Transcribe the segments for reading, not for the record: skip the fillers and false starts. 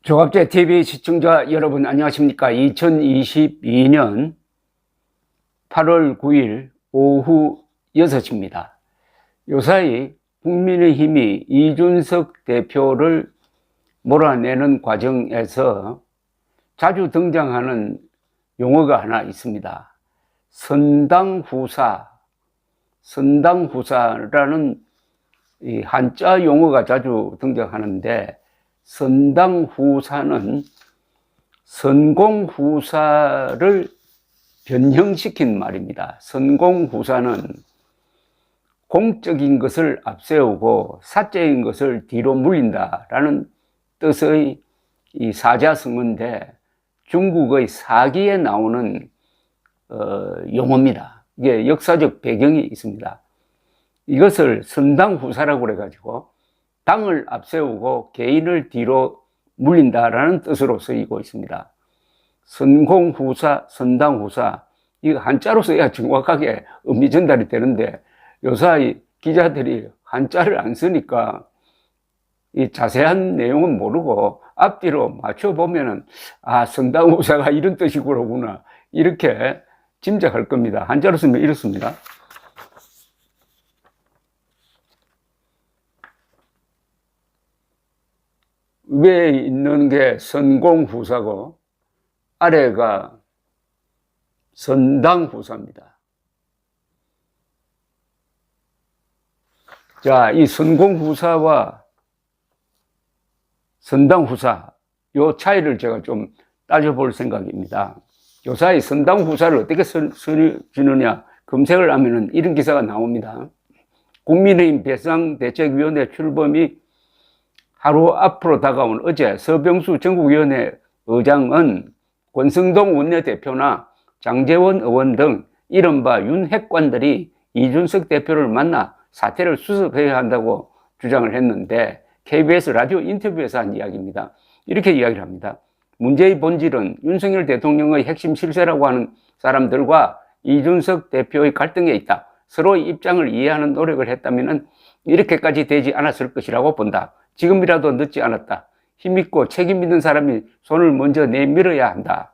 조갑제 TV 시청자 여러분 안녕하십니까? 2022년 8월 9일 오후 6시입니다. 요사이 국민의힘이 이준석 대표를 몰아내는 과정에서 자주 등장하는 용어가 하나 있습니다. 선당후사라는 이 한자 용어가 자주 등장하는데, 선당후사는 선공후사를 변형시킨 말입니다. 선공후사는 공적인 것을 앞세우고 사적인 것을 뒤로 물린다라는 뜻의 이 사자성어인데, 중국의 사기에 나오는 용어입니다. 이게 역사적 배경이 있습니다. 이것을 선당후사라고 그래가지고 당을 앞세우고 개인을 뒤로 물린다라는 뜻으로 쓰이고 있습니다. 선공후사, 선당후사, 이거 한자로 써야 정확하게 의미 전달이 되는데, 요사이 기자들이 한자를 안 쓰니까 이 자세한 내용은 모르고 앞뒤로 맞춰보면은, 아, 선당후사가 이런 뜻이구나, 이렇게 짐작할 겁니다. 한자로 쓰면 이렇습니다. 위에 있는 게 선공후사고 아래가 선당후사입니다. 자, 이 선공후사와 선당후사, 요 차이를 제가 좀 따져볼 생각입니다. 요사이 선당후사를 어떻게 써주느냐 검색을 하면은 이런 기사가 나옵니다. 국민의힘 배상대책위원회 출범이 하루 앞으로 다가온 어제 서병수 전국위원회 의장은 권성동 원내대표나 장제원 의원 등 이른바 윤핵관들이 이준석 대표를 만나 사퇴를 수습해야 한다고 주장을 했는데, KBS 라디오 인터뷰에서 한 이야기입니다. 이렇게 이야기를 합니다. 문제의 본질은 윤석열 대통령의 핵심 실세라고 하는 사람들과 이준석 대표의 갈등에 있다. 서로의 입장을 이해하는 노력을 했다면 이렇게까지 되지 않았을 것이라고 본다. 지금이라도 늦지 않았다. 힘있고 책임 있는 사람이 손을 먼저 내밀어야 한다.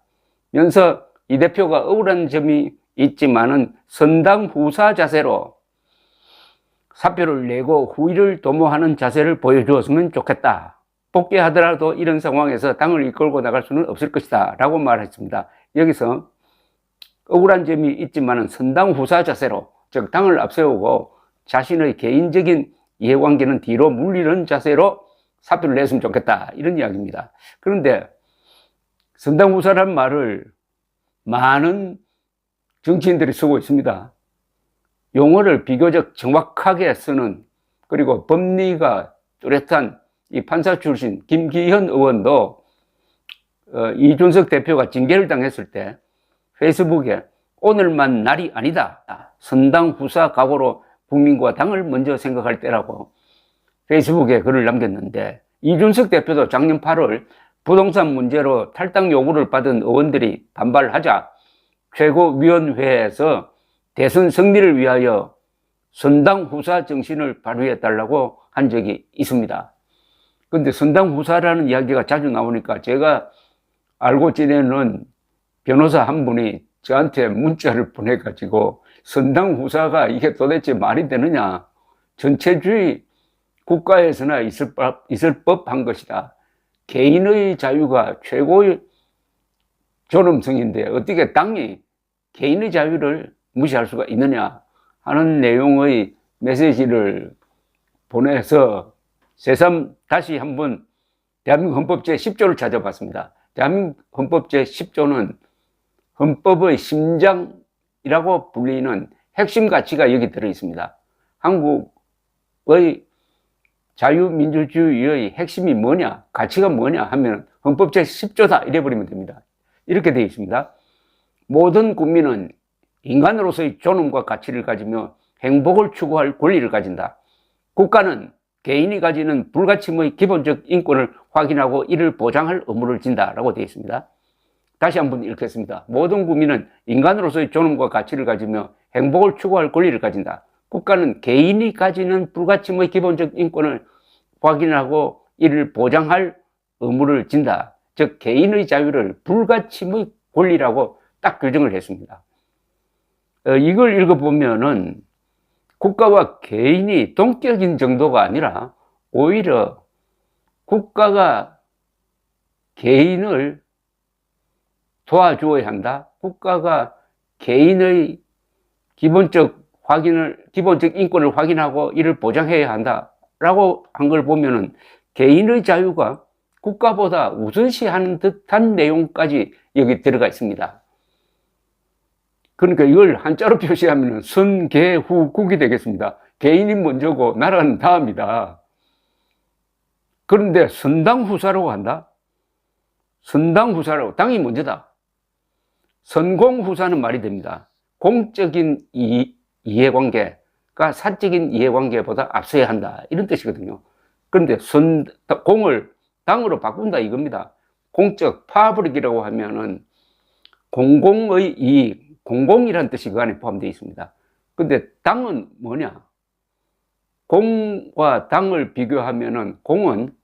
면서 이 대표가 억울한 점이 있지만은 선당후사 자세로 사표를 내고 후위를 도모하는 자세를 보여주었으면 좋겠다. 복귀하더라도 이런 상황에서 당을 이끌고 나갈 수는 없을 것이다 라고 말했습니다. 여기서 억울한 점이 있지만은 선당후사 자세로, 즉 당을 앞세우고 자신의 개인적인 이해관계는 뒤로 물리는 자세로 사표를 냈으면 좋겠다, 이런 이야기입니다. 그런데 선당후사라는 말을 많은 정치인들이 쓰고 있습니다. 용어를 비교적 정확하게 쓰는, 그리고 법리가 뚜렷한 이 판사 출신 김기현 의원도 이준석 대표가 징계를 당했을 때 페이스북에 오늘만 날이 아니다, 선당후사 각오로 국민과 당을 먼저 생각할 때라고 페이스북에 글을 남겼는데, 이준석 대표도 작년 8월 부동산 문제로 탈당 요구를 받은 의원들이 반발하자 최고위원회에서 대선 승리를 위하여 선당후사 정신을 발휘해달라고 한 적이 있습니다. 그런데 선당후사라는 이야기가 자주 나오니까 제가 알고 지내는 변호사 한 분이 저한테 문자를 보내가지고, 선당후사가 이게 도대체 말이 되느냐, 전체주의 국가에서나 있을 법한 것이다. 개인의 자유가 최고의 존엄성인데 어떻게 당이 개인의 자유를 무시할 수가 있느냐 하는 내용의 메시지를 보내서 새삼 다시 한번 대한민국 헌법 제10조를 찾아봤습니다. 대한민국 헌법 제10조는 헌법의 심장이라고 불리는 핵심 가치가 여기 들어 있습니다. 한국의 자유민주주의의 핵심이 뭐냐, 가치가 뭐냐 하면 헌법 제10조다 이래버리면 됩니다. 이렇게 되어 있습니다. 모든 국민은 인간으로서의 존엄과 가치를 가지며 행복을 추구할 권리를 가진다. 국가는 개인이 가지는 불가침의 기본적 인권을 확인하고 이를 보장할 의무를 진다라고 되어 있습니다. 다시 한번 읽겠습니다. 모든 국민은 인간으로서의 존엄과 가치를 가지며 행복을 추구할 권리를 가진다. 국가는 개인이 가지는 불가침의 기본적 인권을 확인하고 이를 보장할 의무를 진다. 즉 개인의 자유를 불가침의 권리라고 딱 규정을 했습니다. 이걸 읽어보면은 국가와 개인이 동격인 정도가 아니라 오히려 국가가 개인을 도와주어야 한다. 국가가 개인의 기본적 인권을 확인하고 이를 보장해야 한다라고 한 걸 보면은 개인의 자유가 국가보다 우선시하는 듯한 내용까지 여기 들어가 있습니다. 그러니까 이걸 한자로 표시하면 선개후국이 되겠습니다. 개인이 먼저고 나라는 다음이다. 그런데 선당후사라고 한다? 선당후사라고, 당이 먼저다. 선공후사는 말이 됩니다. 공적인 이해관계가 사적인 이해관계보다 앞서야 한다. 이런 뜻이거든요. 그런데 공을 당으로 바꾼다 이겁니다. 공적, 파브릭이라고 하면은 공공의 이익, 공공이라는 뜻이 그 안에 포함되어 있습니다. 근데 당은 뭐냐? 공과 당을 비교하면은 공은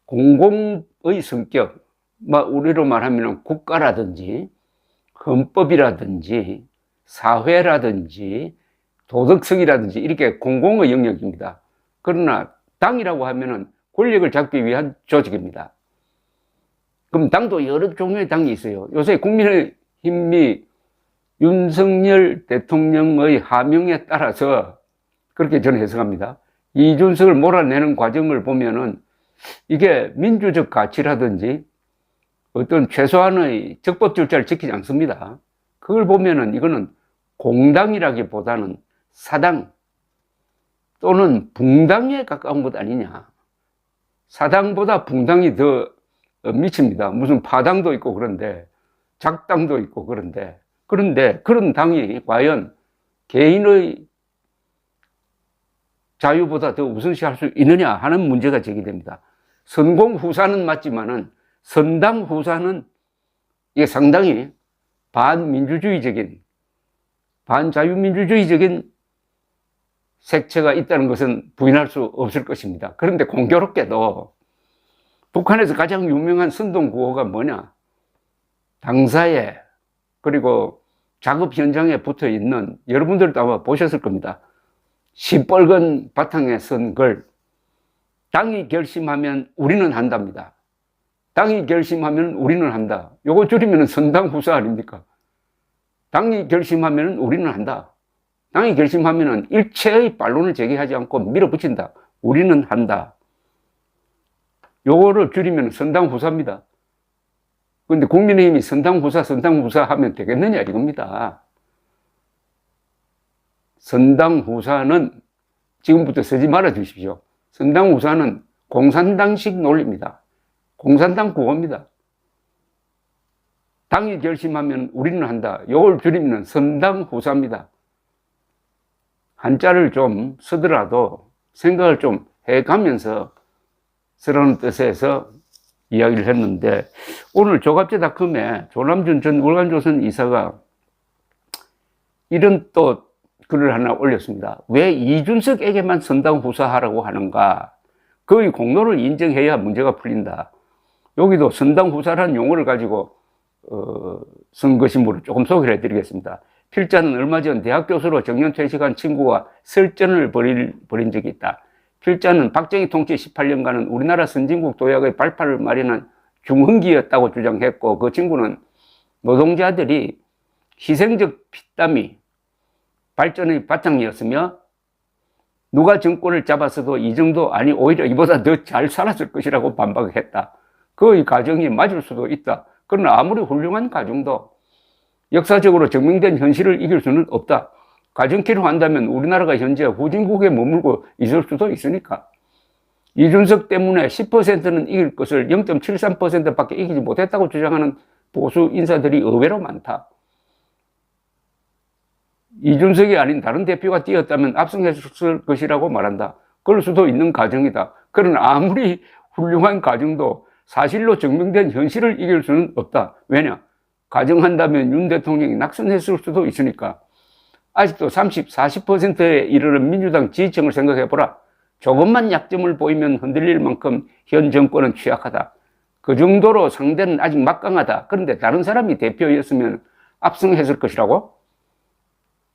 공공의 성격, 우리로 말하면 국가라든지 헌법이라든지 사회라든지 도덕성이라든지 이렇게 공공의 영역입니다. 그러나 당이라고 하면은 권력을 잡기 위한 조직입니다. 그럼 당도 여러 종류의 당이 있어요. 요새 국민의힘이 윤석열 대통령의 하명에 따라서 그렇게 저는 해석합니다. 이준석을 몰아내는 과정을 보면은 이게 민주적 가치라든지 어떤 최소한의 적법 절차를 지키지 않습니다. 그걸 보면은 이거는 공당이라기보다는 사당 또는 붕당에 가까운 것 아니냐. 사당보다 붕당이 더 미칩니다. 무슨 파당도 있고 그런데 작당도 있고 그런데 그런 당이 과연 개인의 자유보다 더 우선시할 수 있느냐 하는 문제가 제기됩니다. 선공후사는 맞지만은 선당후사는 이게 상당히 반민주주의적인, 반자유민주주의적인 색채가 있다는 것은 부인할 수 없을 것입니다. 그런데 공교롭게도 북한에서 가장 유명한 선동구호가 뭐냐? 당사에 그리고 작업 현장에 붙어 있는, 여러분들도 아마 보셨을 겁니다. 시뻘건 바탕에 쓴 글, 당이 결심하면 우리는 한답니다. 당이 결심하면 우리는 한다. 요거 줄이면 선당후사 아닙니까? 당이 결심하면 우리는 한다. 당이 결심하면 일체의 반론을 제기하지 않고 밀어붙인다. 우리는 한다. 요거를 줄이면 선당후사입니다. 그런데 국민의힘이 선당후사 하면 되겠느냐 이겁니다. 선당후사는 지금부터 쓰지 말아 주십시오. 선당후사는 공산당식 논리입니다. 공산당 구호입니다. 당이 결심하면 우리는 한다. 요걸 줄이면 선당후사입니다. 한자를 좀 쓰더라도 생각을 좀 해가면서 쓰라는 뜻에서 이야기를 했는데, 오늘 조갑제닷컴에 조남준 전 월간조선 이사가 이런 또 글을 하나 올렸습니다. 왜 이준석에게만 선당후사하라고 하는가? 그의 공로를 인정해야 문제가 풀린다. 여기도 선당후사라는 용어를 가지고 쓴 것이므로 조금 소개를 해드리겠습니다. 필자는 얼마 전 대학 교수로 정년 퇴직한 친구와 설전을 벌인 적이 있다. 필자는 박정희 통치 18년간은 우리나라 선진국 도약의 발판을 마련한 중흥기였다고 주장했고, 그 친구는 노동자들이 희생적 피땀이 발전의 바탕이었으며 누가 정권을 잡았어도 이 정도, 아니 오히려 이보다 더 잘 살았을 것이라고 반박했다. 그의 가정이 맞을 수도 있다. 그러나 아무리 훌륭한 가정도 역사적으로 증명된 현실을 이길 수는 없다. 가정키로 한다면 우리나라가 현재 후진국에 머물고 있을 수도 있으니까. 이준석 때문에 10%는 이길 것을 0.73%밖에 이기지 못했다고 주장하는 보수 인사들이 의외로 많다. 이준석이 아닌 다른 대표가 뛰었다면 압승했을 것이라고 말한다. 그럴 수도 있는 가정이다. 그러나 아무리 훌륭한 가정도 사실로 증명된 현실을 이길 수는 없다. 왜냐? 가정한다면 윤 대통령이 낙선했을 수도 있으니까. 아직도 30, 40%에 이르는 민주당 지지층을 생각해보라. 조금만 약점을 보이면 흔들릴 만큼 현 정권은 취약하다. 그 정도로 상대는 아직 막강하다. 그런데 다른 사람이 대표였으면 압승했을 것이라고?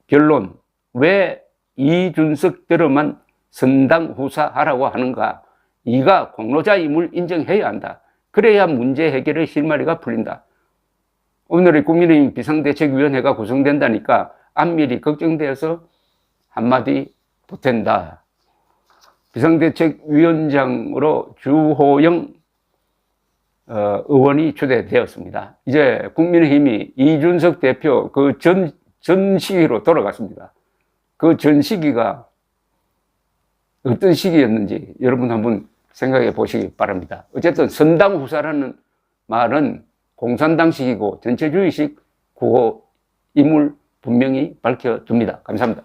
결론, 왜 이준석대로만 선당후사하라고 하는가? 이가 공로자임을 인정해야 한다. 그래야 문제 해결의 실마리가 풀린다. 오늘의 국민의힘 비상대책위원회가 구성된다니까 안밀이 걱정되어서 한마디 보탠다. 비상대책위원장으로 주호영 의원이 초대되었습니다. 이제 국민의힘이 이준석 대표 그 전 시기로 돌아갔습니다. 그 전 시기가 어떤 시기였는지 여러분 한번 생각해 보시기 바랍니다. 어쨌든 선당후사라는 말은 공산당식이고 전체주의식 구호임을 분명히 밝혀둡니다. 감사합니다.